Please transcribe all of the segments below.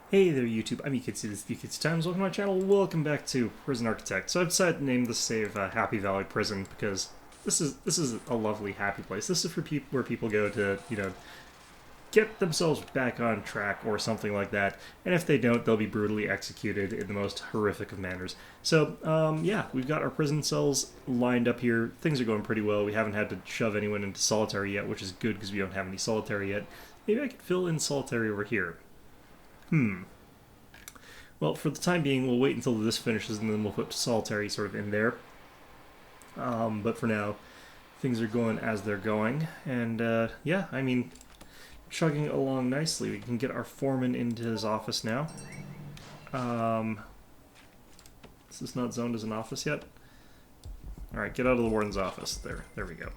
Hey there YouTube, I'm Yukitsu, this is Yukitsu Times, welcome to my channel, welcome back to Prison Architect. So I've decided to name this save Happy Valley Prison because this is a lovely happy place. This is for people where people go to, get themselves back on track or something like that, and if they don't, they'll be brutally executed in the most horrific of manners. So, yeah, we've got our prison cells lined up here. Things are going pretty well. We haven't had to shove anyone into solitary yet, which is good because we don't have any solitary yet. Maybe I could fill in solitary over here. Well, for the time being, we'll wait until this finishes and then we'll put solitary sort of in there. But for now, things are going as they're going. And yeah, I mean, chugging along nicely. We can get our foreman into his office now. Is this not zoned as an office yet? Alright, get out of the warden's office. There we go.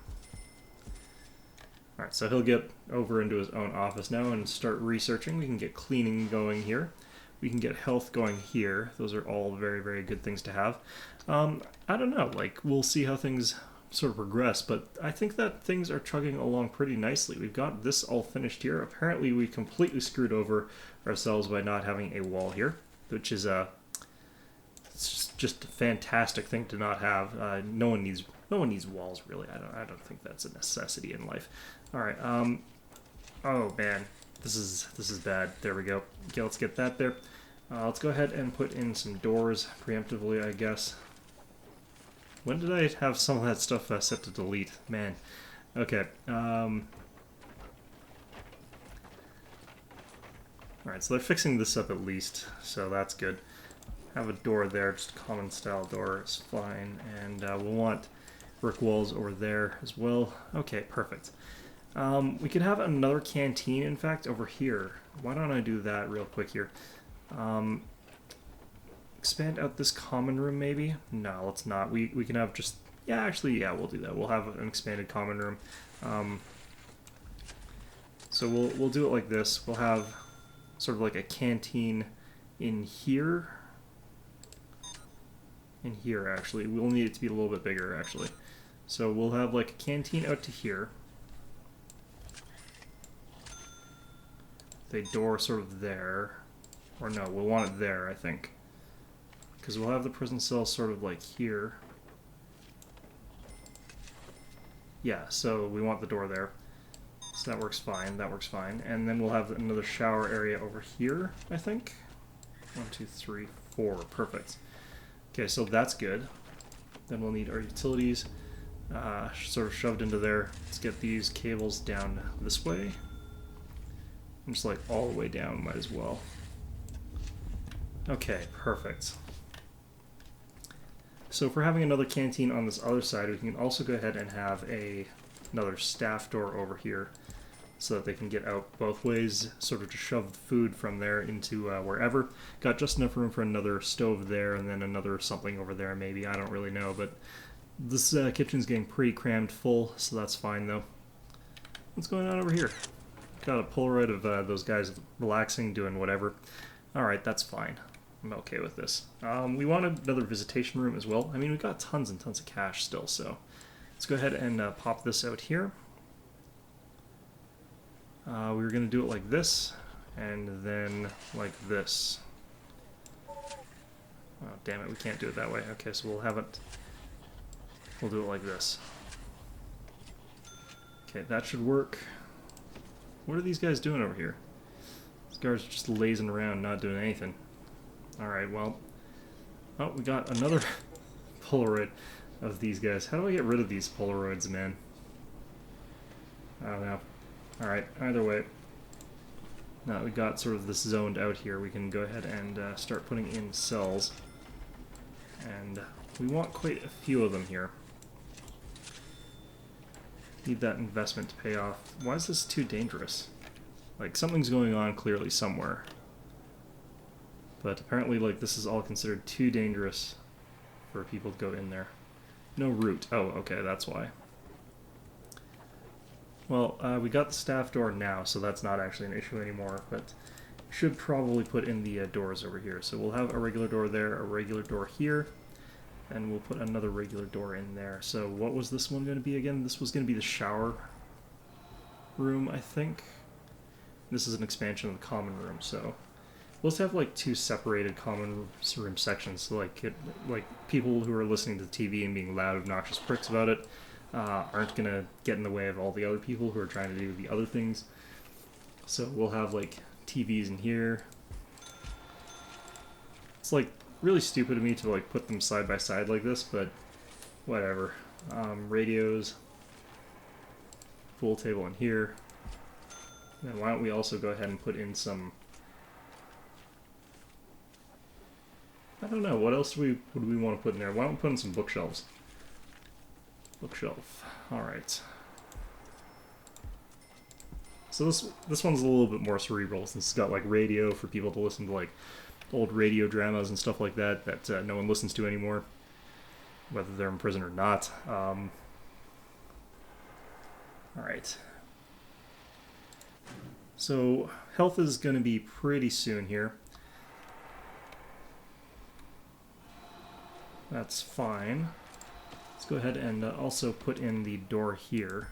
Alright, so he'll get over into his own office now and start researching. We can get cleaning going here. We can get health going here. Those are all very, very good things to have. I don't know, like, we'll see how things sort of progress, but I think that things are chugging along pretty nicely. We've got this all finished here. Apparently we completely screwed over ourselves by not having a wall here, which is it's just a fantastic thing to not have. No one needs walls, really. I don't think that's a necessity in life. All right. Oh man, this is bad. There we go. Okay, let's get that there. Let's go ahead and put in some doors preemptively, I guess. When did I have some of that stuff set to delete? Man. Okay. Alright, so they're fixing this up at least, so that's good. Have a door there, just a common style door is fine. And we'll want brick walls over there as well. Okay, perfect. We could have another canteen, in fact, over here. Why don't I do that real quick here? Expand out this common room, maybe? No, let's not. We can have just... Yeah, actually, yeah, we'll do that. We'll have an expanded common room. So we'll do it like this. We'll have sort of like a canteen in here. In here, actually. We'll need it to be a little bit bigger, actually. So we'll have like a canteen out to here. The door sort of there. Or no, we'll want it there, I think. Because we'll have the prison cell sort of like here. Yeah, so we want the door there. So that works fine, that works fine. And then we'll have another shower area over here, I think. 1, 2, 3, 4. Perfect. Okay, so that's good. Then we'll need our utilities sort of shoved into there. Let's get these cables down this way. I'm just like all the way down, might as well. Okay, perfect. So if we're having another canteen on this other side, we can also go ahead and have another staff door over here so that they can get out both ways, sort of to shove food from there into wherever. Got just enough room for another stove there and then another something over there maybe, I don't really know, but this kitchen's getting pretty crammed full, so that's fine though. What's going on over here? Got a Polaroid of those guys relaxing, doing whatever. Alright, that's fine. I'm okay with this. We wanted another visitation room as well. I mean, we've got tons and tons of cash still, so let's go ahead and pop this out here. We were going to do it like this, and then like this. Oh, damn it, we can't do it that way. Okay, so we'll do it like this. Okay, that should work. What are these guys doing over here? These guys are just lazing around, not doing anything. Alright, well... Oh, we got another Polaroid of these guys. How do I get rid of these Polaroids, man? I don't know. Alright, either way. Now we got sort of this zoned out here. We can go ahead and start putting in cells. And we want quite a few of them here. Need that investment to pay off. Why is this too dangerous? Like, something's going on clearly somewhere. But apparently, like, this is all considered too dangerous for people to go in there. No route. Oh, okay, that's why. Well, we got the staff door now, so that's not actually an issue anymore, but should probably put in the doors over here. So we'll have a regular door there, a regular door here, and we'll put another regular door in there. So what was this one going to be again? This was going to be the shower room, I think. This is an expansion of the common room, so Let's have like two separated common room sections. So like people who are listening to the TV and being loud, obnoxious pricks about it aren't gonna get in the way of all the other people who are trying to do the other things. So we'll have like TVs in here. It's like really stupid of me to like put them side by side like this, but whatever. Radios, pool table in here. And why don't we also go ahead and put in some... I don't know, what else would we want to put in there? Why don't we put in some bookshelves? Bookshelf. Alright. So this one's a little bit more cerebral, since it's got like radio for people to listen to like old radio dramas and stuff like that that no one listens to anymore, whether they're in prison or not. Alright. So health is going to be pretty soon here. That's fine. Let's go ahead and also put in the door here.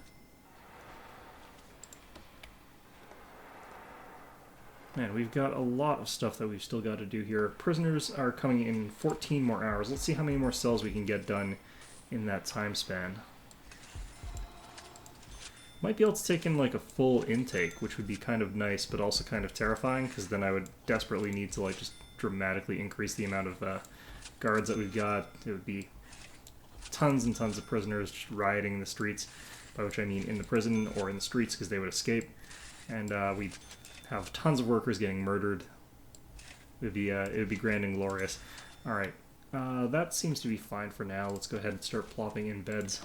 Man, we've got a lot of stuff that we've still got to do here. Prisoners are coming in 14 more hours. Let's see how many more cells we can get done in that time span. Might be able to take in like a full intake, which would be kind of nice, but also kind of terrifying, because then I would desperately need to like just dramatically increase the amount of guards that we've got. It would be tons and tons of prisoners just rioting in the streets, by which I mean in the prison or in the streets, because they would escape. And we'd have tons of workers getting murdered. It would be grand and glorious. Alright, that seems to be fine for now. Let's go ahead and start plopping in beds.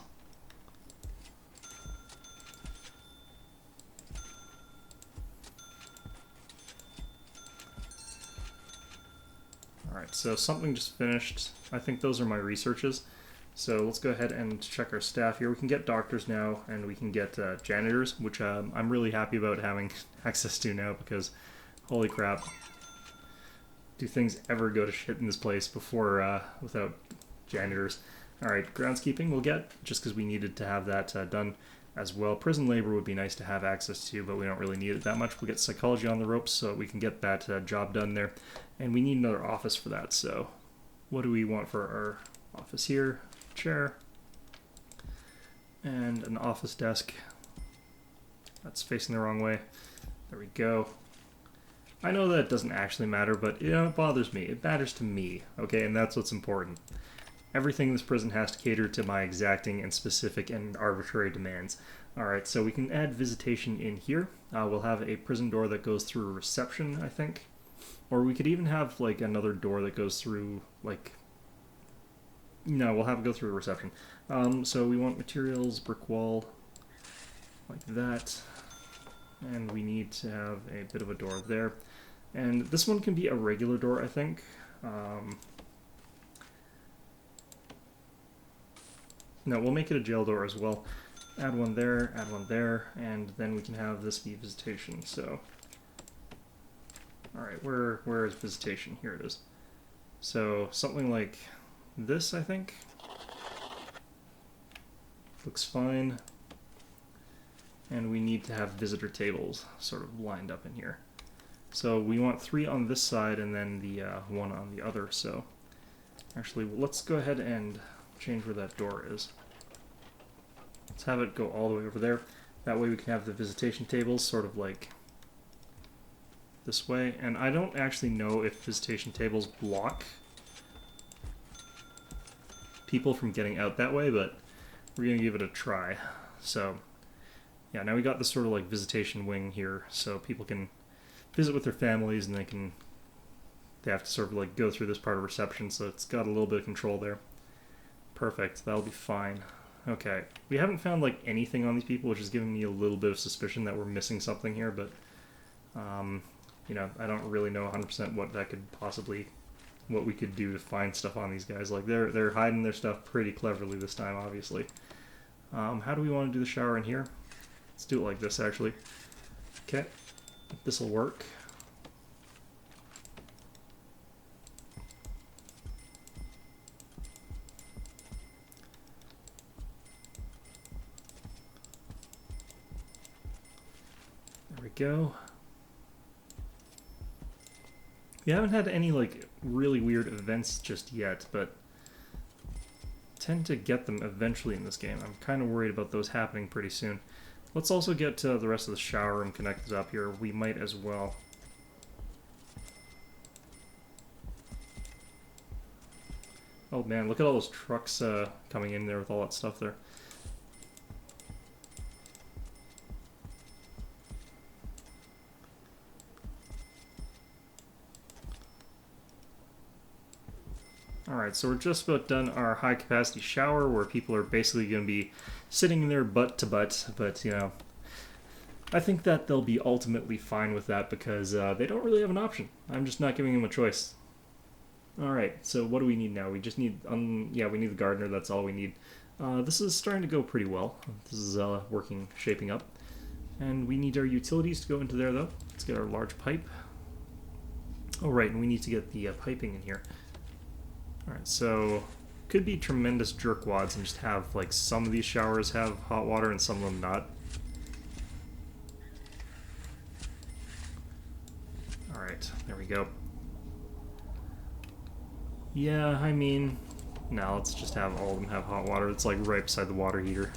Alright, so something just finished. I think those are my researches. So let's go ahead and check our staff here. We can get doctors now, and we can get janitors, which I'm really happy about having access to now, because holy crap, do things ever go to shit in this place before without janitors? Alright, groundskeeping we'll get, just because we needed to have that done as well. Prison labor would be nice to have access to, but we don't really need it that much. We'll get psychology on the ropes so we can get that job done there. And we need another office for that, so what do we want for our office here? Chair. And an office desk. That's facing the wrong way. There we go. I know that doesn't actually matter, but it bothers me. It matters to me, okay? And that's what's important. Everything in this prison has to cater to my exacting and specific and arbitrary demands. Alright, so we can add visitation in here. We'll have a prison door that goes through a reception, I think. Or we could even have, like, another door that goes through, like... No, we'll have it go through a reception. So we want materials, brick wall, like that. And we need to have a bit of a door there. And this one can be a regular door, I think. No, we'll make it a jail door as well. Add one there, and then we can have this be visitation, so... Alright, where is visitation? Here it is. So, something like this, I think. Looks fine. And we need to have visitor tables sort of lined up in here. So we want 3 on this side and then the 1 on the other, so... Actually, let's go ahead and change where that door is. Let's have it go all the way over there. That way we can have the visitation tables sort of like this way. And I don't actually know if visitation tables block people from getting out that way, but we're going to give it a try. So, yeah, now we got this sort of like visitation wing here, so people can visit with their families and they have to sort of like go through this part of reception, so it's got a little bit of control there. Perfect, that'll be fine. Okay, we haven't found like anything on these people, which is giving me a little bit of suspicion that we're missing something here, but you know, I don't really know 100% what that could possibly, what we could do to find stuff on these guys. Like they're hiding their stuff pretty cleverly this time, obviously. How do we want to do the shower in here? Let's do it like this, actually. Okay, this will work. There we go. We haven't had any, like, really weird events just yet, but tend to get them eventually in this game. I'm kind of worried about those happening pretty soon. Let's also get the rest of the shower room connected up here. We might as well. Oh man, look at all those trucks coming in there with all that stuff there. Alright, so we're just about done our high capacity shower where people are basically going to be sitting there butt to butt, but you know, I think that they'll be ultimately fine with that because they don't really have an option. I'm just not giving them a choice. Alright, so what do we need now? We just need, yeah, we need the gardener, that's all we need. This is starting to go pretty well. This is working, shaping up. And we need our utilities to go into there though. Let's get our large pipe. Oh right, and we need to get the piping in here. Alright, so could be tremendous jerkwads and just have like some of these showers have hot water and some of them not. Alright, there we go. Yeah, I mean, now let's just have all of them have hot water. It's like right beside the water heater.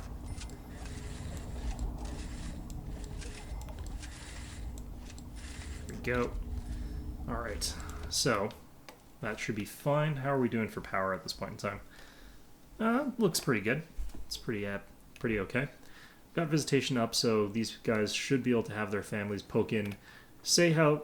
There we go. Alright, so that should be fine. How are we doing for power at this point in time? Looks pretty good. It's pretty okay. Got visitation up, so these guys should be able to have their families poke in, say hello,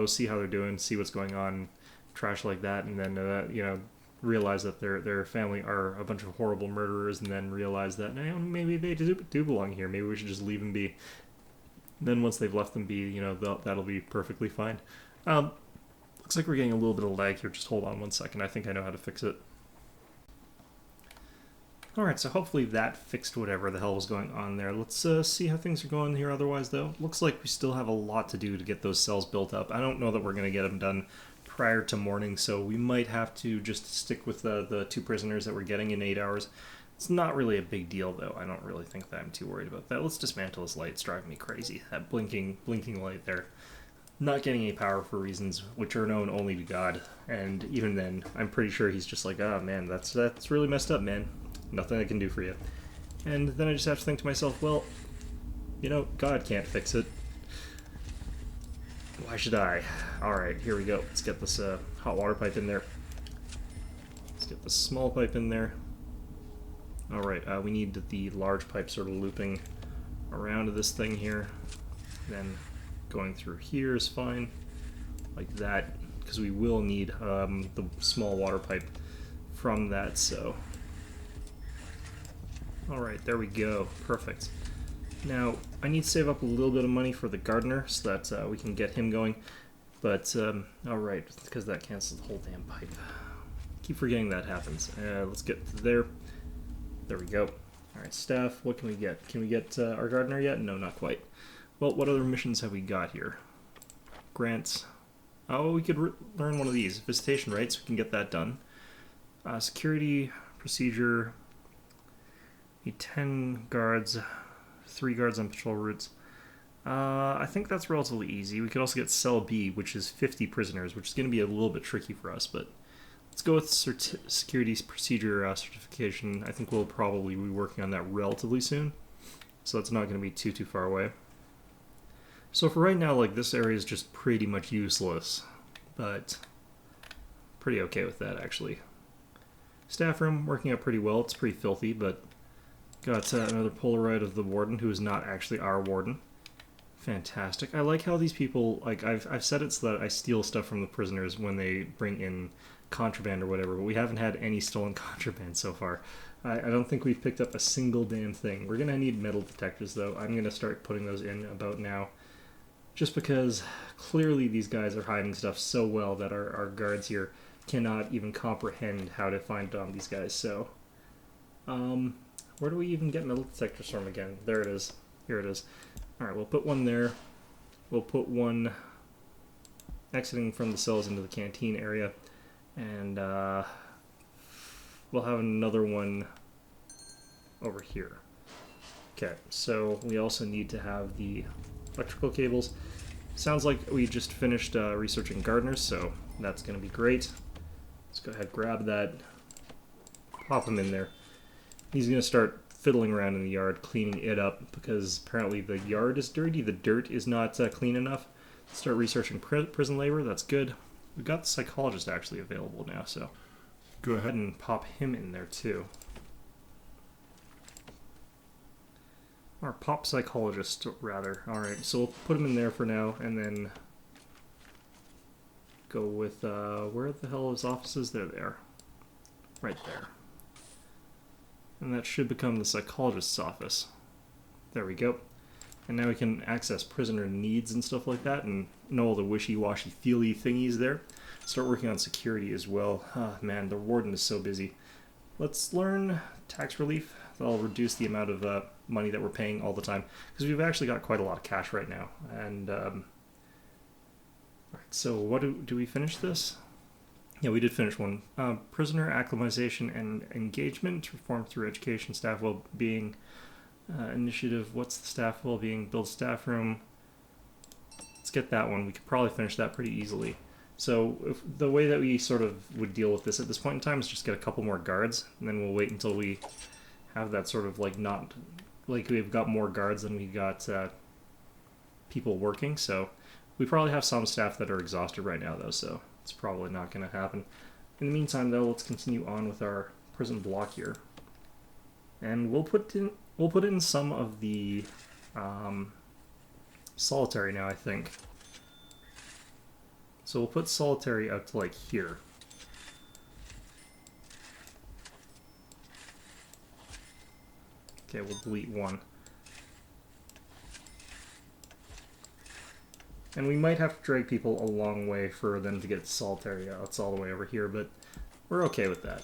see how they're doing, see what's going on, trash like that, and then you know, realize that their family are a bunch of horrible murderers, and then realize that maybe they do belong here. Maybe we should just leave them be. Then once they've left them be, you know, that'll be perfectly fine. Looks like we're getting a little bit of lag here. Just hold on one second. I think I know how to fix it. Alright, so hopefully that fixed whatever the hell was going on there. Let's see how things are going here otherwise, though. Looks like we still have a lot to do to get those cells built up. I don't know that we're going to get them done prior to morning, so we might have to just stick with the 2 prisoners that we're getting in 8 hours. It's not really a big deal, though. I don't really think that I'm too worried about that. Let's dismantle this light. It's driving me crazy. That blinking light there. Not getting any power for reasons which are known only to God, and even then, I'm pretty sure he's just like, oh man, that's really messed up, man. Nothing I can do for you. And then I just have to think to myself, well, you know, God can't fix it. Why should I? Alright, here we go. Let's get this hot water pipe in there. Let's get the small pipe in there. Alright, we need the large pipe sort of looping around this thing here. Then going through here is fine, like that, because we will need the small water pipe from that, so. Alright, there we go. Perfect. Now, I need to save up a little bit of money for the gardener so that we can get him going, but, alright, because that cancels the whole damn pipe. Keep forgetting that happens. Let's get to there. There we go. Alright, staff, what can we get? Can we get our gardener yet? No, not quite. Well, what other missions have we got here? Grants. Oh, we could learn one of these. Visitation rights, we can get that done. Security, procedure, need 10 guards, 3 guards on patrol routes. I think that's relatively easy. We could also get Cell B, which is 50 prisoners, which is going to be a little bit tricky for us, but let's go with security procedure certification. I think we'll probably be working on that relatively soon, so that's not going to be too far away. So for right now, like, this area is just pretty much useless, but pretty okay with that, actually. Staff room, working out pretty well. It's pretty filthy, but got another Polaroid of the warden, who is not actually our warden. Fantastic. I like how these people, like, I've set it so that I steal stuff from the prisoners when they bring in contraband or whatever, but we haven't had any stolen contraband so far. I don't think we've picked up a single damn thing. We're going to need metal detectors, though. I'm going to start putting those in about now. Just because clearly these guys are hiding stuff so well that our guards here cannot even comprehend how to find these guys. So, where do we even get metal detectors from again? There it is. Here it is. Alright, we'll put one there. We'll put one exiting from the cells into the canteen area. And we'll have another one over here. Okay, so we also need to have the electrical cables. Sounds like we just finished researching gardeners, so that's going to be great. Let's go ahead, grab that, pop him in there. He's going to start fiddling around in the yard, cleaning it up, because apparently the yard is dirty, the dirt is not clean enough. Start researching prison labor, that's good. We've got the psychologist actually available now, so go ahead and pop him in there too. Or pop psychologist, rather. Alright, so we'll put him in there for now, and then go with, where the hell is offices? There they are. Right there. And that should become the psychologist's office. There we go. And now we can access prisoner needs and stuff like that, and know all the wishy-washy feely thingies there. Start working on security as well. Ah, man, the warden is so busy. Let's learn tax relief. That'll reduce the amount of money that we're paying all the time, because we've actually got quite a lot of cash right now. And alright, so what do we finish this? Yeah, we did finish one. Prisoner acclimatization and engagement, reform through education, staff well-being, initiative. What's the staff well-being? Build staff room. Let's get that one. We could probably finish that pretty easily. So the way that we sort of would deal with this at this point in time is just get a couple more guards, and then we'll wait until we have that sort of like not like we've got more guards than we got people working. So we probably have some staff that are exhausted right now though, so it's probably not going to happen. In the meantime though, let's continue on with our prison block here, and we'll put in some of the solitary now, I think. So we'll put solitary up to like here. Okay, we'll delete one. And we might have to drag people a long way for them to get solitary out. It's all the way over here, but we're okay with that.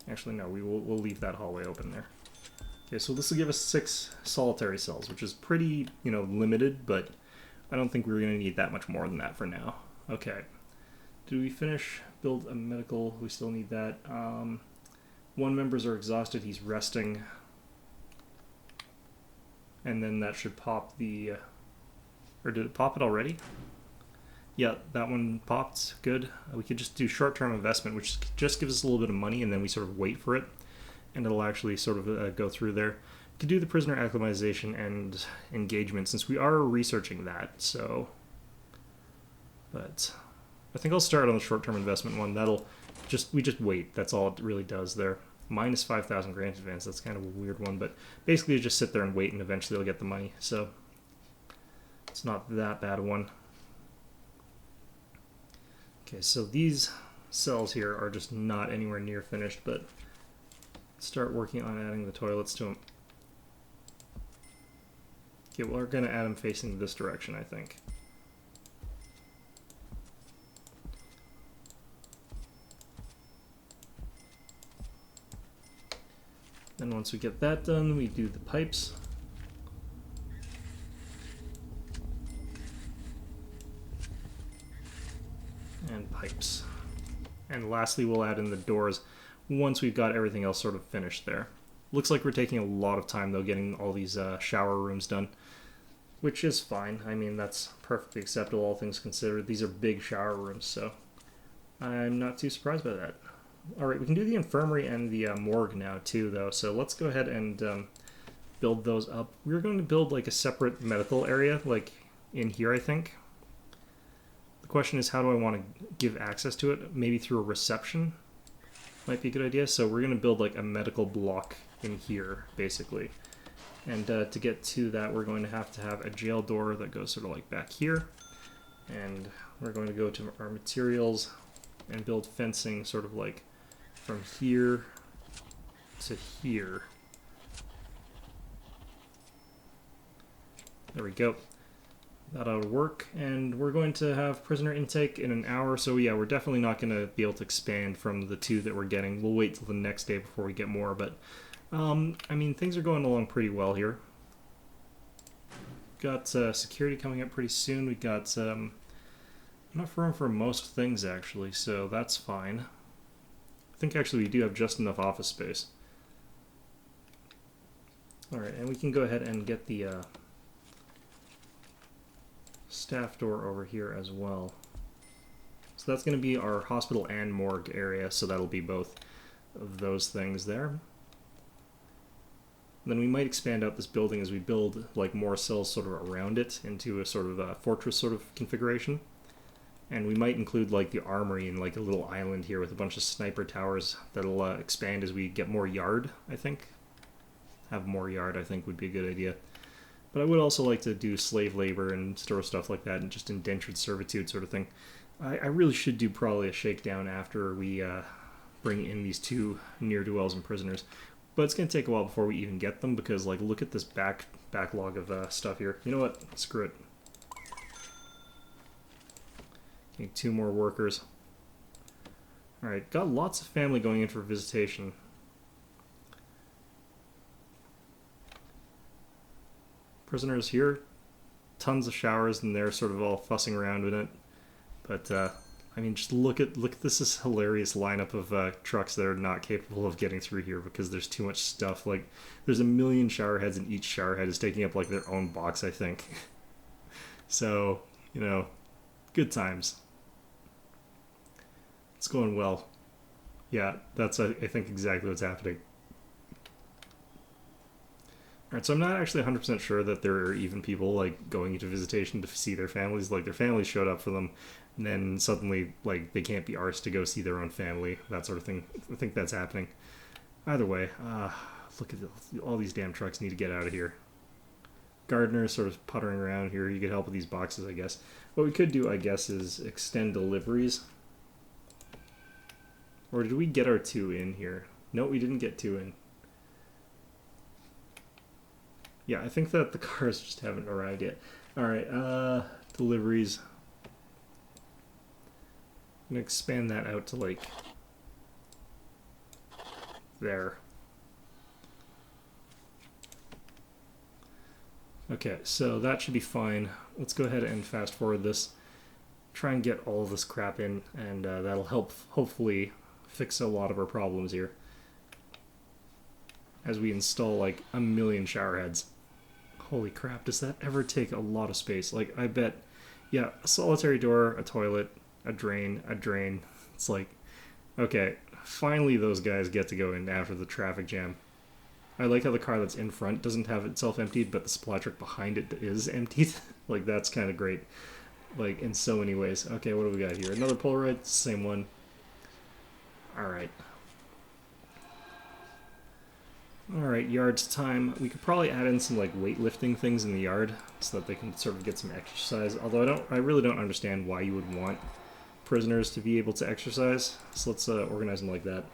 Actually, no, we'll leave that hallway open there. Okay, so this will give us 6 solitary cells, which is pretty, limited, but I don't think we're going to need that much more than that for now. Okay. Do we finish? Build a medical. We still need that. One members are exhausted. He's resting. And then that should pop the... or did it pop it already? Yeah, that one popped. Good. We could just do short-term investment, which just gives us a little bit of money, and then we sort of wait for it. And it'll actually sort of go through there. We could do the prisoner acclimatization and engagement, since we are researching that, so... But I think I'll start on the short-term investment one. We just wait. That's all it really does there. Minus 5,000 grant advance. That's kind of a weird one, but basically you just sit there and wait, and eventually they'll get the money. So it's not that bad a one. Okay, so these cells here are just not anywhere near finished, but start working on adding the toilets to them. Okay, well, we're going to add them facing this direction, I think. Then once we get that done, we do the pipes. And pipes. And lastly, we'll add in the doors once we've got everything else sort of finished there. Looks like we're taking a lot of time, though, getting all these shower rooms done, which is fine. I mean, that's perfectly acceptable, all things considered. These are big shower rooms, so I'm not too surprised by that. Alright, we can do the infirmary and the morgue now too, though, so let's go ahead and build those up. We're going to build like a separate medical area, like in here, I think. The question is, how do I want to give access to it? Maybe through a reception might be a good idea. So we're going to build like a medical block in here, basically. And to get to that, we're going to have a jail door that goes sort of like back here. And we're going to go to our materials and build fencing sort of like from here to here. There we go. That ought to work. And we're going to have prisoner intake in an hour. So yeah, we're definitely not going to be able to expand from the 2 that we're getting. We'll wait till the next day before we get more. But, I mean, things are going along pretty well here. Got security coming up pretty soon. We got enough room for most things, actually, so that's fine. I think actually we do have just enough office space. Alright, and we can go ahead and get the staff door over here as well. So that's going to be our hospital and morgue area, so that'll be both of those things there. Then we might expand out this building as we build like more cells sort of around it into a sort of a fortress sort of configuration. And we might include like the armory and like a little island here with a bunch of sniper towers that'll expand as we get more yard, I think. Have more yard, I think, would be a good idea. But I would also like to do slave labor and store stuff like that and just indentured servitude sort of thing. I really should do probably a shakedown after we bring in these two ne'er-do-wells and prisoners. But it's going to take a while before we even get them because, like, look at this backlog of stuff here. You know what? Screw it. Need 2 more workers. Alright, got lots of family going in for visitation. Prisoners here, tons of showers, and they're sort of all fussing around with it. But I mean, just look at this is hilarious lineup of trucks that are not capable of getting through here because there's too much stuff. Like, there's a million shower heads, and each shower head is taking up like their own box, I think. So, you know, good times. It's going well. Yeah, that's I think exactly what's happening. Alright, so I'm not actually 100% sure that there are even people, like, going into visitation to see their families. Like, their families showed up for them, and then suddenly, like, they can't be arsed to go see their own family, that sort of thing. I think that's happening. Either way, look at all these damn trucks need to get out of here. Gardener's sort of puttering around here. You could help with these boxes, I guess. What we could do, I guess, is extend deliveries. Or did we get our 2 in here? No, we didn't get 2 in. Yeah, I think that the cars just haven't arrived yet. Alright, deliveries. I'm gonna expand that out to, like, there. Okay, so that should be fine. Let's go ahead and fast forward this. Try and get all of this crap in, and that'll help, hopefully, fix a lot of our problems here. As we install, like, a million shower heads. Holy crap, does that ever take a lot of space? Like, I bet, yeah, a solitary door, a toilet, a drain. It's like, okay, finally those guys get to go in after the traffic jam. I like how the car that's in front doesn't have itself emptied, but the supply truck behind it is emptied. Like, that's kind of great. Like, in so many ways. Okay, what do we got here? Another Polaroid, same one. Alright. Alright, yard's time. We could probably add in some like weightlifting things in the yard so that they can sort of get some exercise. Although I really don't understand why you would want prisoners to be able to exercise. So let's organize them like that.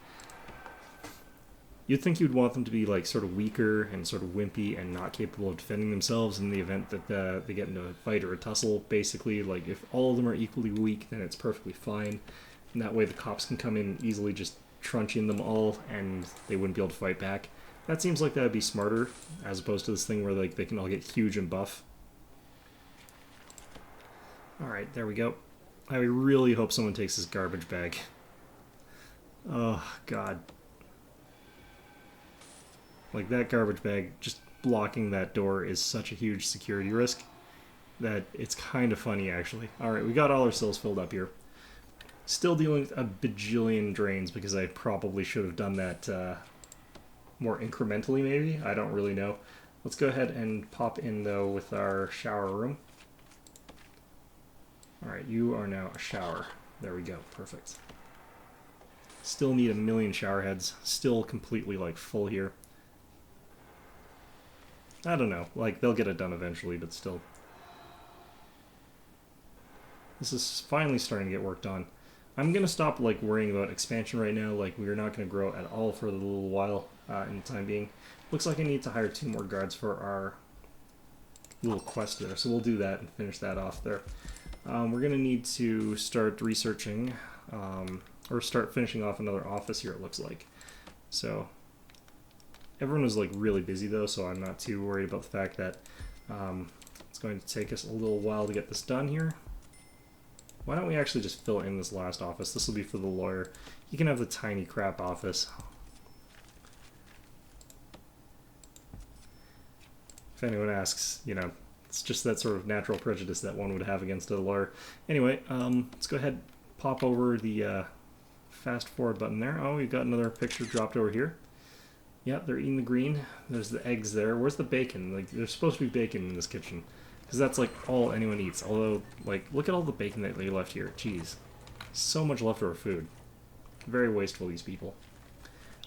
You'd think you'd want them to be like sort of weaker and sort of wimpy and not capable of defending themselves in the event that they get into a fight or a tussle. Basically, like if all of them are equally weak, then it's perfectly fine. And that way the cops can come in and easily just truncheon them all and they wouldn't be able to fight back. That seems like that would be smarter, as opposed to this thing where like they can all get huge and buff. Alright, there we go. I really hope someone takes this garbage bag. Oh, God. Like, that garbage bag, just blocking that door is such a huge security risk that it's kind of funny, actually. Alright, we got all our cells filled up here. Still dealing with a bajillion drains because I probably should have done that more incrementally, maybe? I don't really know. Let's go ahead and pop in, though, with our shower room. Alright, you are now a shower. There we go. Perfect. Still need a million shower heads. Still completely, like, full here. I don't know. Like, they'll get it done eventually, but still. This is finally starting to get worked on. I'm going to stop, like, worrying about expansion right now. Like, we're not going to grow at all for a little while in the time being. Looks like I need to hire 2 more guards for our little quest there. So we'll do that and finish that off there. We're going to need to start researching, or start finishing off another office here, it looks like. So, everyone was, like, really busy, though, so I'm not too worried about the fact that it's going to take us a little while to get this done here. Why don't we actually just fill in this last office? This will be for the lawyer. He can have the tiny crap office. If anyone asks, you know, It's just that sort of natural prejudice that one would have against a lawyer. Anyway, let's go ahead, pop over the fast forward button there. Oh, we've got another picture dropped over here. Yeah, they're eating the green. There's the eggs there. Where's the bacon? Like, there's supposed to be bacon in this kitchen. Because that's, like, all anyone eats. Although, like, look at all the bacon that they left here. Jeez. So much leftover food. Very wasteful, these people.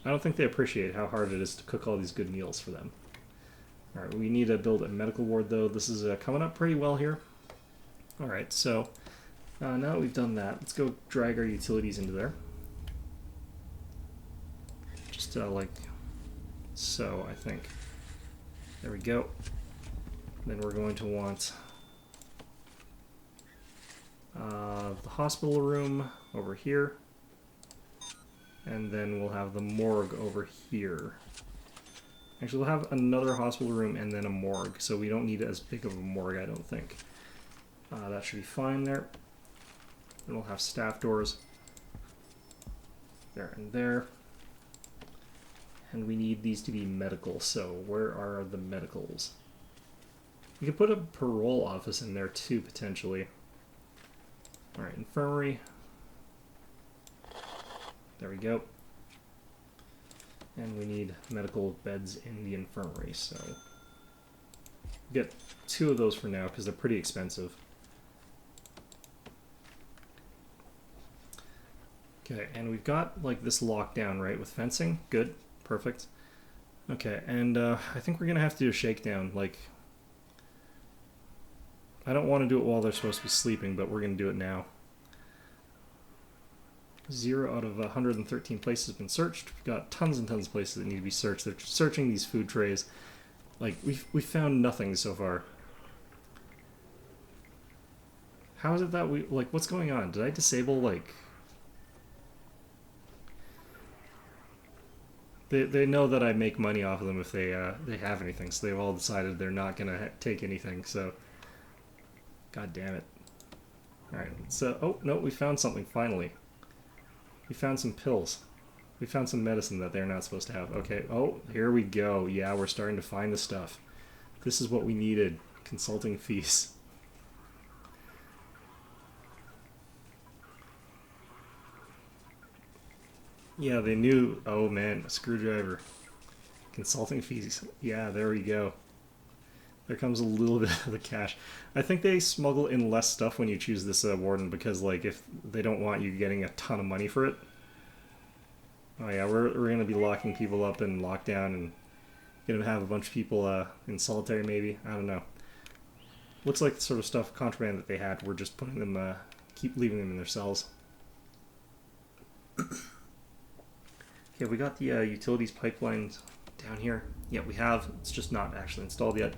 I don't think they appreciate how hard it is to cook all these good meals for them. Alright, we need to build a medical ward, though. This is coming up pretty well here. Alright, so now that we've done that, let's go drag our utilities into there. Just, like, so, I think. There we go. Then we're going to want the hospital room over here. And then we'll have the morgue over here. Actually, we'll have another hospital room and then a morgue, so we don't need as big of a morgue, I don't think. That should be fine there. Then we'll have staff doors there and there. And we need these to be medical, so where are the medicals? We could put a parole office in there too, potentially. Alright, infirmary. There we go. And we need medical beds in the infirmary, so we'll get 2 of those for now because they're pretty expensive. Okay, and we've got like this locked down, right, with fencing. Good, perfect. Okay, and I think we're gonna have to do a shakedown. Like, I don't want to do it while they're supposed to be sleeping, but we're gonna do it now. 0 out of 113 places have been searched. We've got tons and tons of places that need to be searched. They're searching these food trays. Like, we found nothing so far. How is it that we, like, what's going on? Did I disable, like... They know that I make money off of them if they have anything, so they've all decided they're not gonna take anything, so... God damn it. Alright, so, oh, no, we found something, finally. We found some pills. We found some medicine that they're not supposed to have. Okay, oh, here we go. Yeah, we're starting to find the stuff. This is what we needed. Consulting fees. Yeah, they knew. Oh man, a screwdriver. Consulting fees. Yeah, there we go. There comes a little bit of the cash. I think they smuggle in less stuff when you choose this warden because, like, if they don't want you getting a ton of money for it. Oh yeah, we're going to be locking people up in lockdown and going to have a bunch of people in solitary maybe. I don't know. Looks like the sort of stuff, contraband that they had, we're just putting them, keep leaving them in their cells. Okay, we got the utilities pipelines down here. Yeah, we have. It's just not actually installed yet.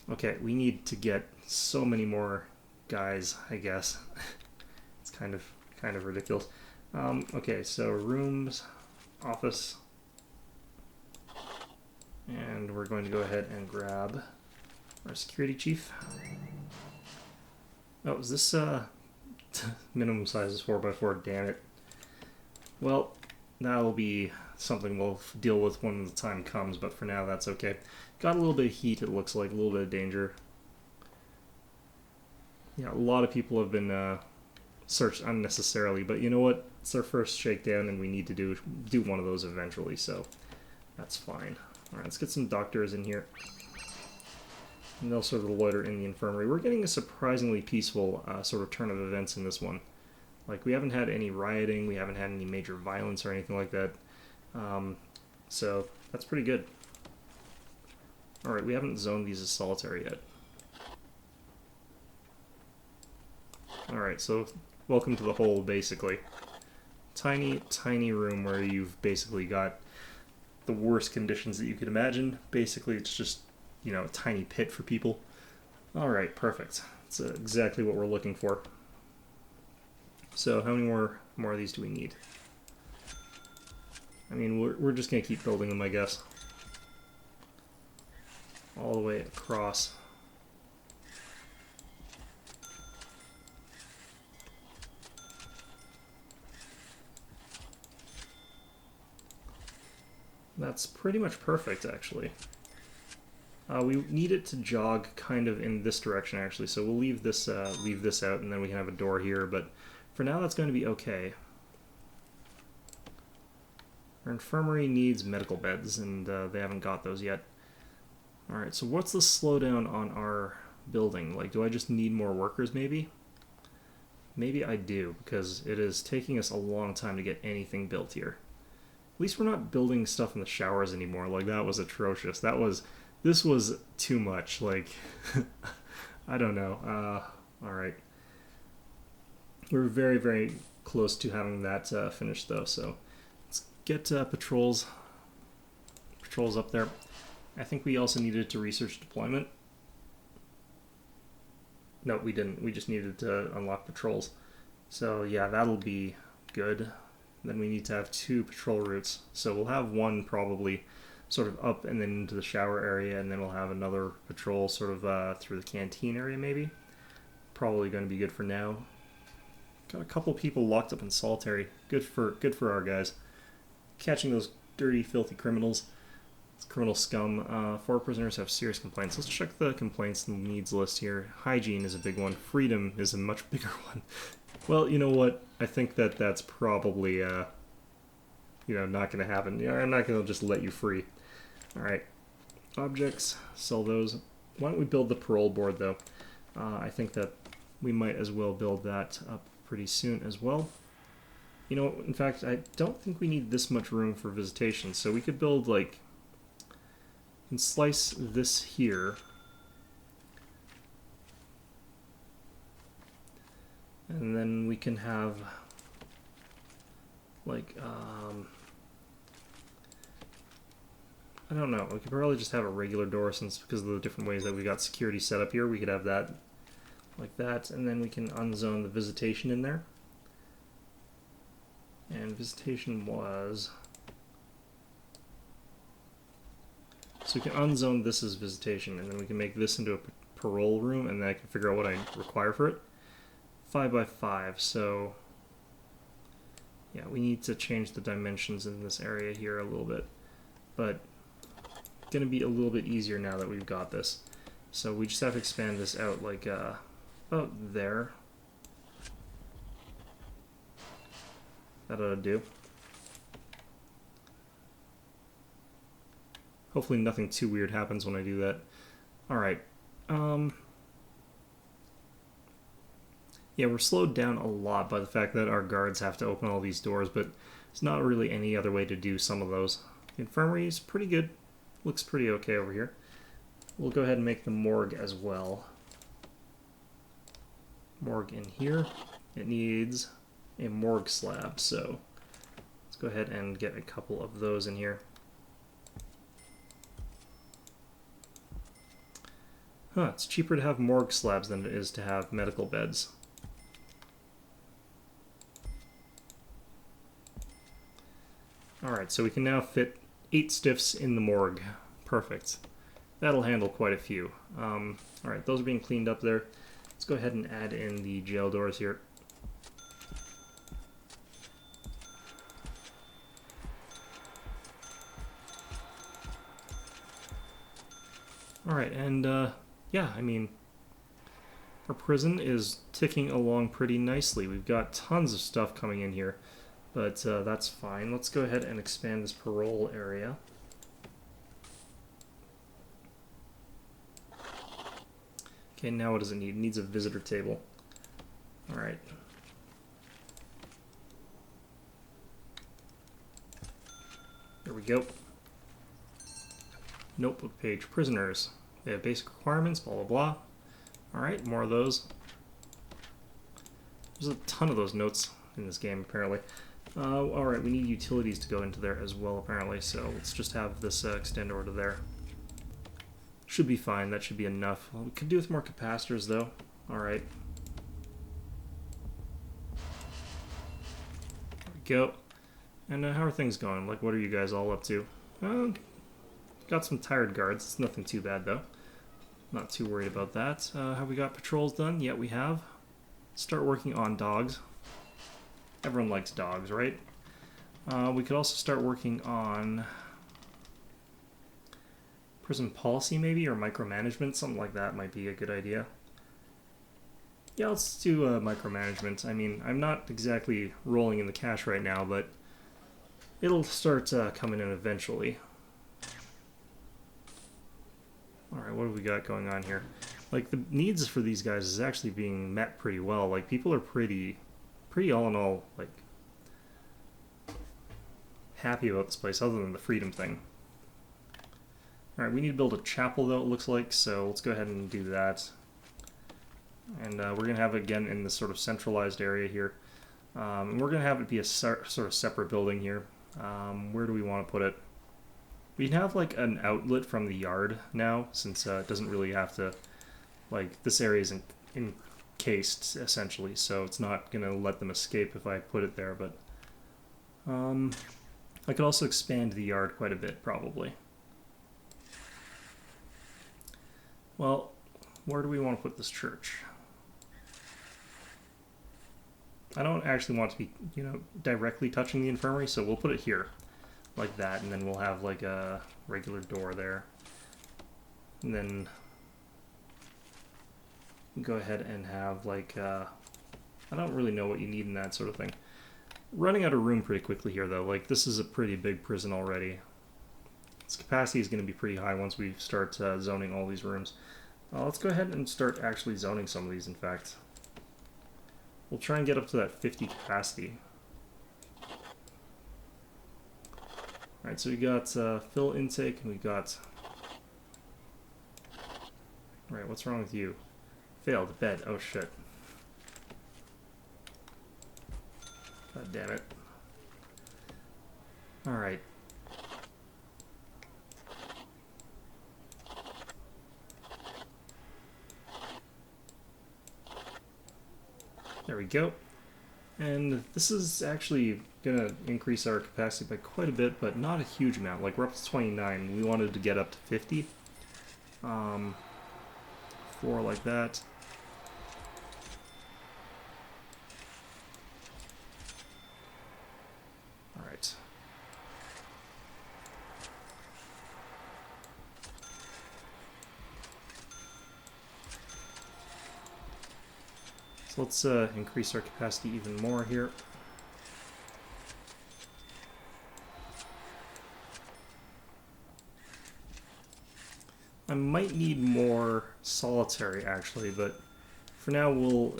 Okay, we need to get so many more guys, I guess. It's kind of ridiculous. Okay, so rooms, office, and we're going to go ahead and grab our security chief. Oh, is this minimum size is 4x4? Damn it. Well, that'll be something we'll deal with when the time comes, but for now that's okay. Got a little bit of heat, it looks like, a little bit of danger. Yeah, a lot of people have been searched unnecessarily, but you know what? It's our first shakedown and we need to do one of those eventually, so that's fine. Alright, let's get some doctors in here. And they'll sort of loiter in the infirmary. We're getting a surprisingly peaceful sort of turn of events in this one. Like, we haven't had any rioting, we haven't had any major violence or anything like that. So, that's pretty good. Alright, we haven't zoned these as solitary yet. Alright, so welcome to the hole, basically. Tiny, tiny room where you've basically got the worst conditions that you could imagine. Basically, it's just, you know, a tiny pit for people. Alright, perfect. That's exactly what we're looking for. So, how many more of these do we need? I mean, we're just going to keep building them, I guess. All the way across. That's pretty much perfect, actually. We need it to jog kind of in this direction, actually, so we'll leave this out, and then we can have a door here, but for now that's going to be okay. Our infirmary needs medical beds, and they haven't got those yet. Alright, so what's the slowdown on our building? Like, do I just need more workers, maybe? Maybe I do, because it is taking us a long time to get anything built here. At least we're not building stuff in the showers anymore. Like, that was atrocious. This was too much. Like, I don't know. Alright. We're very, very close to having that finished, though, so let's get patrols up there. I think we also needed to research deployment. No, we didn't. We just needed to unlock patrols. So yeah, that'll be good. Then we need to have 2 patrol routes. So we'll have one probably sort of up and then into the shower area, and then we'll have another patrol sort of through the canteen area maybe. Probably going to be good for now. Got a couple people locked up in solitary. Good for our guys. Catching those dirty, filthy criminals. It's criminal scum. 4 prisoners have serious complaints. Let's check the complaints and needs list here. Hygiene is a big one. Freedom is a much bigger one. Well, you know what? I think that's probably, not going to happen. I'm not going to just let you free. All right. Objects. Sell those. Why don't we build the parole board, though? I think that we might as well build that up pretty soon as well. You know, in fact, I don't think we need this much room for visitation, so we could build, like, and slice this here. And then we can have, like, I don't know, we could probably just have a regular door since, because of the different ways that we got security set up here, we could have that like that, and then we can unzone the visitation in there. And visitation was... So we can unzone this as visitation, and then we can make this into a parole room, and then I can figure out what I require for it. 5 by 5, so... Yeah, we need to change the dimensions in this area here a little bit. But it's going to be a little bit easier now that we've got this. So we just have to expand this out like about there. That ought to do. Hopefully nothing too weird happens when I do that. Alright. Yeah, we're slowed down a lot by the fact that our guards have to open all these doors, but there's not really any other way to do some of those. The infirmary is pretty good. Looks pretty okay over here. We'll go ahead and make the morgue as well. Morgue in here. It needs a morgue slab, so let's go ahead and get a couple of those in here. It's cheaper to have morgue slabs than it is to have medical beds. Alright, so we can now fit 8 stiffs in the morgue. Perfect. That'll handle quite a few. Alright, those are being cleaned up there. Let's go ahead and add in the jail doors here. Alright, and yeah, I mean, our prison is ticking along pretty nicely. We've got tons of stuff coming in here, but that's fine. Let's go ahead and expand this parole area. Okay, now what does it need? It needs a visitor table. Alright. There we go. Notebook page. Prisoners. They have basic requirements, blah, blah, blah. Alright, more of those. There's a ton of those notes in this game, apparently. Alright, we need utilities to go into there as well, apparently, so let's just have this extend over to there. Should be fine, that should be enough. Well, we could do with more capacitors, though. Alright. There we go. And how are things going? Like, what are you guys all up to? Got some tired guards. It's nothing too bad, though. Not too worried about that. Have we got patrols done? Yeah, we have. Start working on dogs. Everyone likes dogs, right? We could also start working on Prison policy maybe, or micromanagement, something like that might be a good idea. Yeah, let's do micromanagement. I mean, I'm not exactly rolling in the cash right now, but it'll start coming in eventually. Alright, what have we got going on here? Like, the needs for these guys is actually being met pretty well. Like, people are pretty all in all, like, happy about this place, other than the freedom thing. Alright, we need to build a chapel, though, it looks like, so let's go ahead and do that. And we're going to have it, again, in this sort of centralized area here. And we're going to have it be a sort of separate building here. Where do we want to put it? We can have, like, an outlet from the yard now, since it doesn't really have to, like, this area isn't encased, essentially, so it's not going to let them escape if I put it there, but I could also expand the yard quite a bit, probably. Well, where do we want to put this church? I don't actually want to be, you know, directly touching the infirmary, so we'll put it here, like that, and then we'll have, like, a regular door there. And then go ahead and have, like, I don't really know what you need in that sort of thing. Running out of room pretty quickly here, though. Like, this is a pretty big prison already. Its capacity is going to be pretty high once we start zoning all these rooms. Let's go ahead and start actually zoning some of these, in fact. We'll try and get up to that 50 capacity. Alright, so we got fill intake, and we got... Alright, what's wrong with you? Failed, bed, oh shit. God damn it. Alright. There we go. And this is actually going to increase our capacity by quite a bit, but not a huge amount. Like, we're up to 29. We wanted to get up to 50. 4 like that. Alright. So let's increase our capacity even more here. I might need more solitary, actually, but for now we'll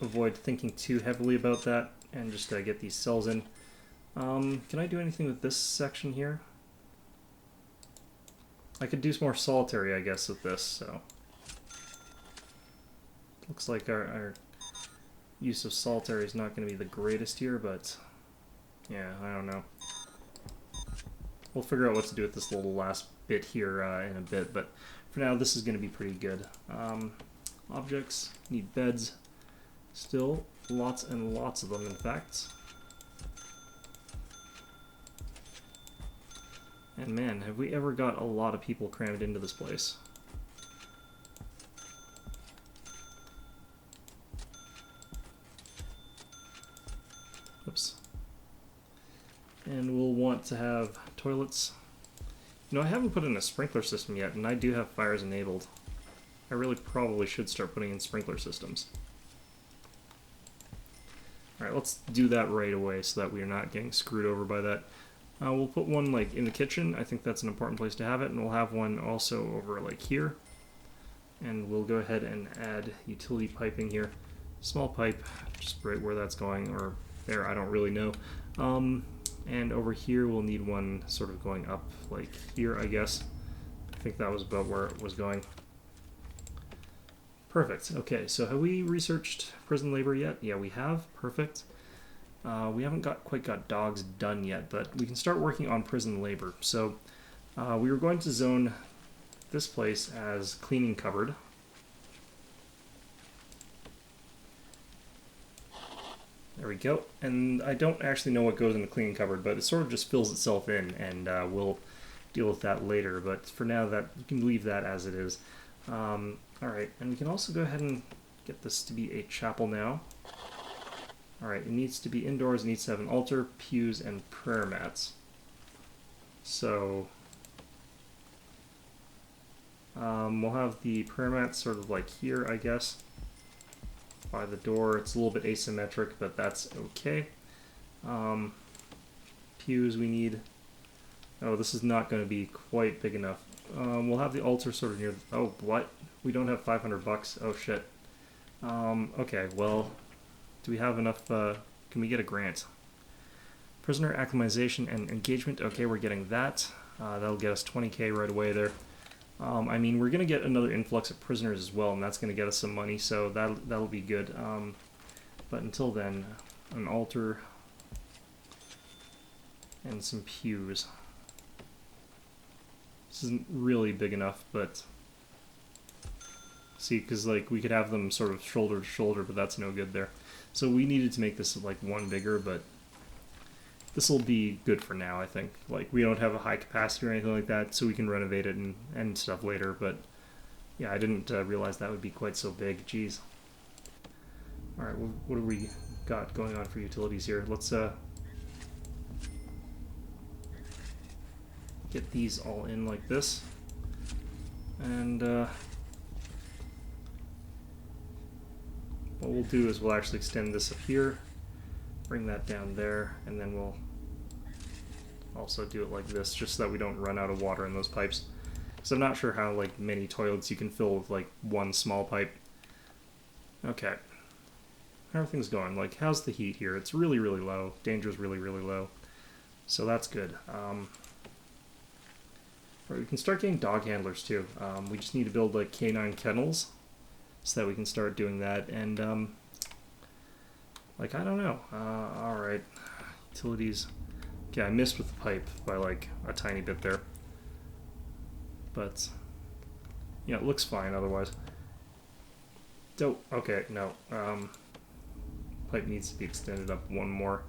avoid thinking too heavily about that and just get these cells in. Can I do anything with this section here? I could do some more solitary, I guess, with this, so... Looks like our use of solitary is not going to be the greatest here, but... Yeah, I don't know. We'll figure out what to do with this little last bit here in a bit, but for now this is going to be pretty good. Objects need beds. Still, lots and lots of them, in fact. And man, have we ever got a lot of people crammed into this place. Oops. And we'll want to have toilets. You know, I haven't put in a sprinkler system yet, and I do have fires enabled. I really probably should start putting in sprinkler systems. Alright, let's do that right away so that we're not getting screwed over by that. We'll put one, like, in the kitchen. I think that's an important place to have it, and we'll have one also over, like, here. And we'll go ahead and add utility piping here. Small pipe, just right where that's going, or there, I don't really know. And over here we'll need one sort of going up, like here, I guess. I think that was about where it was going. Perfect. Okay, so have we researched prison labor yet? Yeah, we have. Perfect. We haven't quite got dogs done yet, but we can start working on prison labor. So we were going to zone this place as cleaning cupboard. There we go. And I don't actually know what goes in the cleaning cupboard, but it sort of just fills itself in, and we'll deal with that later. But for now, that you can leave that as it is. Alright, and we can also go ahead and get this to be a chapel now. Alright, it needs to be indoors, it needs to have an altar, pews, and prayer mats. So, We'll have the prayer mat sort of like here, I guess, by the door. It's a little bit asymmetric, but that's okay. Pews we need. Oh, this is not going to be quite big enough. We'll have the altar sort of near... Oh, what? We don't have 500 bucks. Oh, shit. Okay, well, do we have enough... can we get a grant? Prisoner acclimatization and engagement. Okay, we're getting that. That'll get us 20k right away there. I mean, we're going to get another influx of prisoners as well, and that's going to get us some money, so that'll be good. But until then, an altar and some pews. This isn't really big enough, but... See, because like we could have them sort of shoulder to shoulder, but that's no good there. So we needed to make this like one bigger, but this will be good for now, I think. Like, we don't have a high capacity or anything like that, so we can renovate it and stuff later, but yeah, I didn't realize that would be quite so big. Jeez. Alright, what do we got going on for utilities here? Let's get these all in like this. And what we'll do is we'll actually extend this up here, bring that down there, and then we'll also do it like this, just so that we don't run out of water in those pipes. Because I'm not sure how like many toilets you can fill with like one small pipe. Okay. How are things going? Like, how's the heat here? It's really, really low. Danger's really, really low. So that's good. Right, we can start getting dog handlers too. We just need to build like canine kennels so that we can start doing that. And like, I don't know. Alright. Utilities. Okay, I missed with the pipe by like a tiny bit there. But yeah, it looks fine otherwise. Okay, no. Pipe needs to be extended up one more.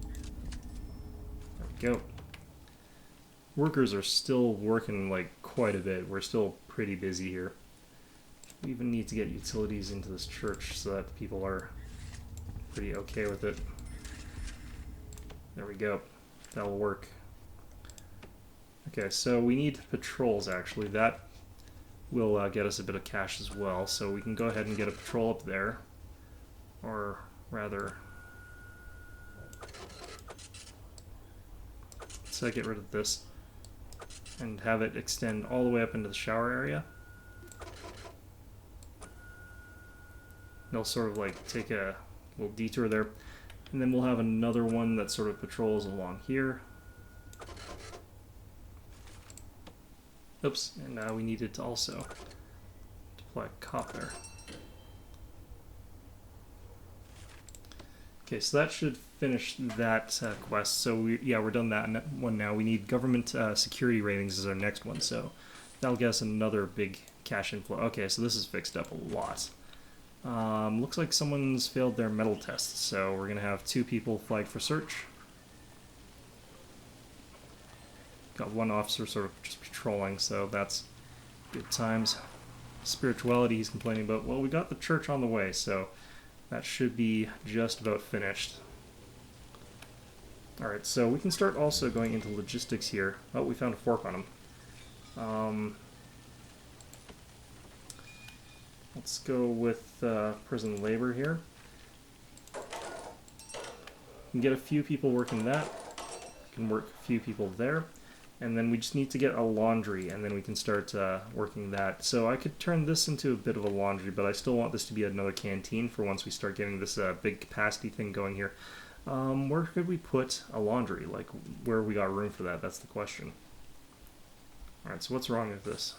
There we go. Workers are still working like quite a bit. We're still pretty busy here. We even need to get utilities into this church so that people are pretty okay with it. There we go. That'll work. Okay, so we need patrols actually. That will get us a bit of cash as well. So we can go ahead and get a patrol up there. Or rather... let's get rid of this. And have it extend all the way up into the shower area. They'll sort of like take a little detour there. And then we'll have another one that sort of patrols along here. Oops, and now we needed to also deploy a cop there. Okay, so that should finish that quest. So we're done that one now. We need government security ratings as our next one, so that'll get us another big cash inflow. Okay, so this is fixed up a lot. Looks like someone's failed their metal test, so we're gonna have 2 people flagged for search. Got 1 officer sort of just patrolling, so that's good times. Spirituality he's complaining about. Well, we got the church on the way, so that should be just about finished. Alright, so we can start also going into logistics here. Oh, we found a fork on him. Let's go with prison labor here. We can get a few people working that. We can work a few people there. And then we just need to get a laundry, and then we can start working that. So I could turn this into a bit of a laundry, but I still want this to be another canteen for once we start getting this big capacity thing going here. Where could we put a laundry? Like, where we got room for that? That's the question. Alright, so what's wrong with this?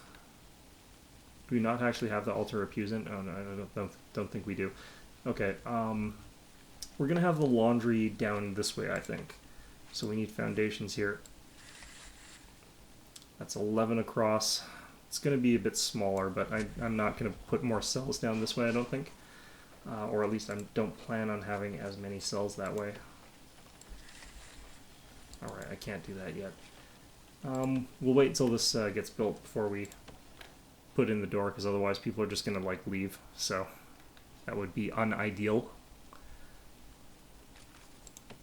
Do we not actually have the altar of pews in? Oh, no, I don't think we do. Okay, we're going to have the laundry down this way, I think. So we need foundations here. That's 11 across. It's going to be a bit smaller, but I'm not going to put more cells down this way, I don't think. Or at least I don't plan on having as many cells that way. Alright, I can't do that yet. We'll wait until this gets built before we put in the door, because otherwise people are just going to like leave. So that would be unideal,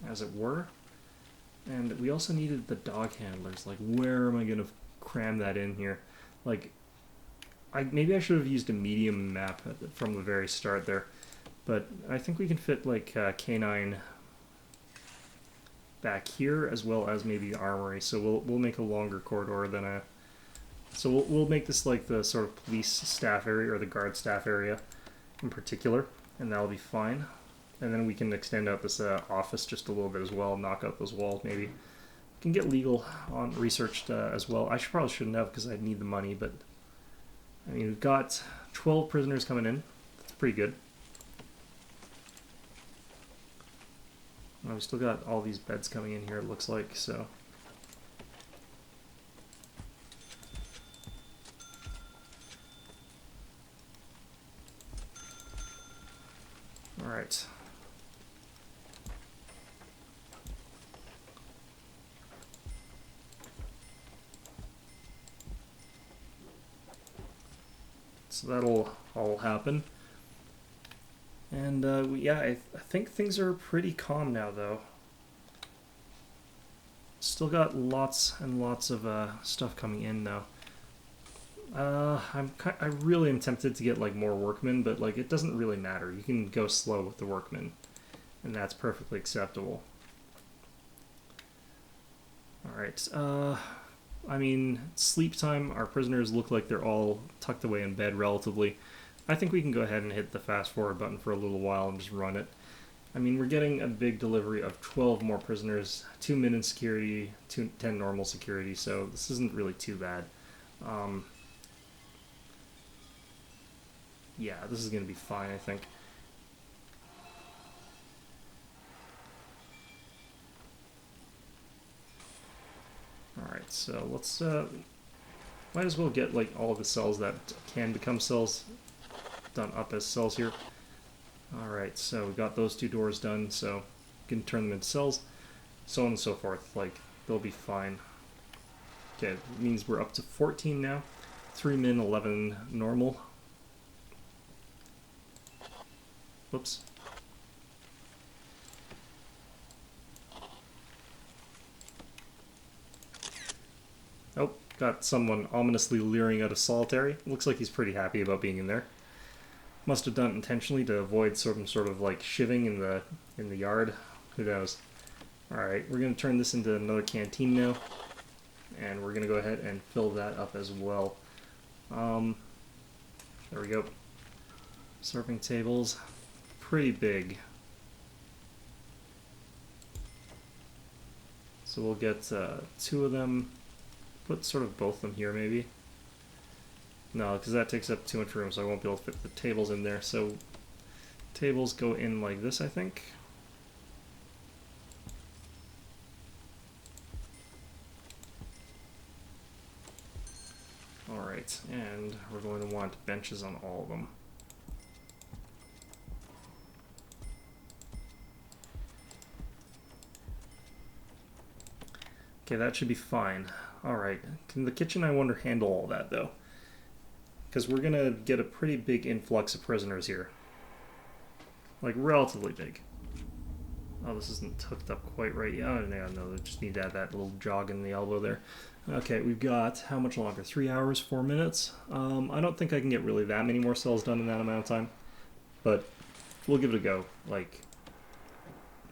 as it were. And we also needed the dog handlers. Like, where am I going to cram that in here. Like, maybe I should have used a medium map from the very start there, but I think we can fit like K9 back here as well as maybe armory. So we'll make a longer corridor than a. So we'll make this like the sort of police staff area or the guard staff area in particular, and that'll be fine. And then we can extend out this office just a little bit as well, knock out those walls maybe. We can get legal on researched as well. Probably shouldn't have because I need the money, but I mean we've got 12 prisoners coming in. That's pretty good. We still got all these beds coming in here, it looks like, so. Alright. So that'll all happen. And yeah, I think things are pretty calm now, though. Still got lots and lots of stuff coming in now. I really am tempted to get like more workmen, but like it doesn't really matter. You can go slow with the workmen, and that's perfectly acceptable. All right. I mean, sleep time. Our prisoners look like they're all tucked away in bed relatively. I think we can go ahead and hit the fast forward button for a little while and just run it. I mean, we're getting a big delivery of 12 more prisoners, 2 min in security, 10 normal security, so this isn't really too bad. Yeah, this is going to be fine, I think. Alright, so let's, might as well get like all of the cells that can become cells done up as cells here. Alright, so we got those 2 doors done, so we can turn them into cells, so on and so forth. Like, they'll be fine. Okay, it means we're up to 14 now. 3 min, 11 normal. Whoops. Oh, got someone ominously leering out of solitary. Looks like he's pretty happy about being in there. Must have done it intentionally to avoid some sort of like shivving in the yard. Who knows? Alright, we're gonna turn this into another canteen now. And we're gonna go ahead and fill that up as well. There we go. Serving tables. Pretty big. So we'll get 2 of them. Put sort of both of them here maybe. No, because that takes up too much room, so I won't be able to fit the tables in there. So tables go in like this, I think. Alright, and we're going to want benches on all of them. Okay, that should be fine. Alright, can the kitchen, I wonder, handle all that, though? Because we're going to get a pretty big influx of prisoners here. Like, relatively big. Oh, this isn't hooked up quite right yet. Oh, no, I just need to add that little jog in the elbow there. Okay, we've got, how much longer? 3 hours, 4 minutes? I don't think I can get really that many more cells done in that amount of time. But we'll give it a go. Like,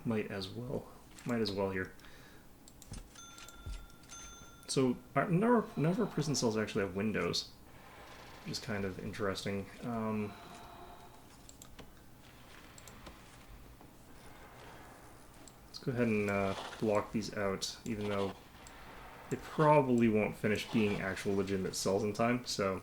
might as well here. So none of our prison cells actually have windows, which is kind of interesting. Let's go ahead and block these out, even though they probably won't finish being actual legitimate cells in time, so.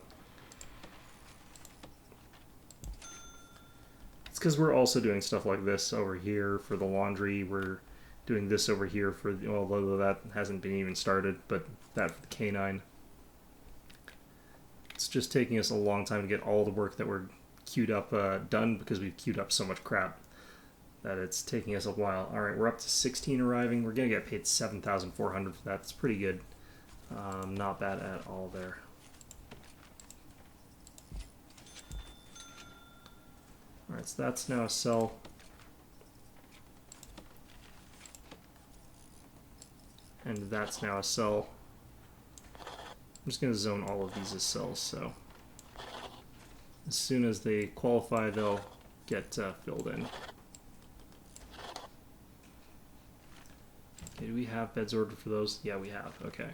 It's because we're also doing stuff like this over here for the laundry. We're doing this over here for, although that hasn't been even started, but that for the canine. It's just taking us a long time to get all the work that we're queued up done because we've queued up so much crap that it's taking us a while. Alright, we're up to 16 arriving. We're going to get paid 7,400 for that. That's pretty good. Not bad at all there. Alright, so that's now a cell. And that's now a cell. I'm just going to zone all of these as cells, so as soon as they qualify, they'll get filled in. Okay, do we have beds ordered for those? Yeah, we have. Okay.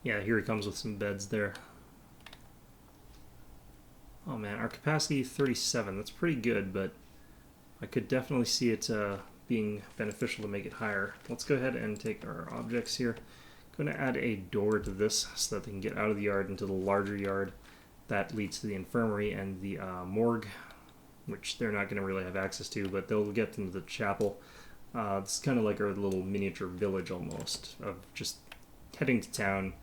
Yeah, here he comes with some beds there. Oh man, our capacity 37. That's pretty good, but I could definitely see it being beneficial to make it higher. Let's go ahead and take our objects here. I'm going to add a door to this so that they can get out of the yard into the larger yard. That leads to the infirmary and the morgue, which they're not going to really have access to, but they'll get into the chapel. It's kind of like our little miniature village almost, of just heading to town.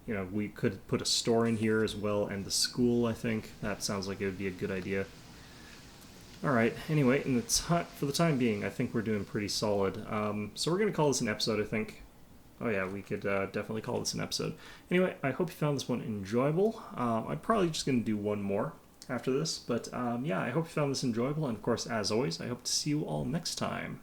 You know, we could put a store in here as well, and the school, I think. That sounds like it would be a good idea. Alright, anyway, and it's hot for the time being. I think we're doing pretty solid. So we're going to call this an episode, I think. Oh yeah, we could definitely call this an episode. Anyway, I hope you found this one enjoyable. I'm probably just going to do one more after this, but yeah, I hope you found this enjoyable, and of course, as always, I hope to see you all next time.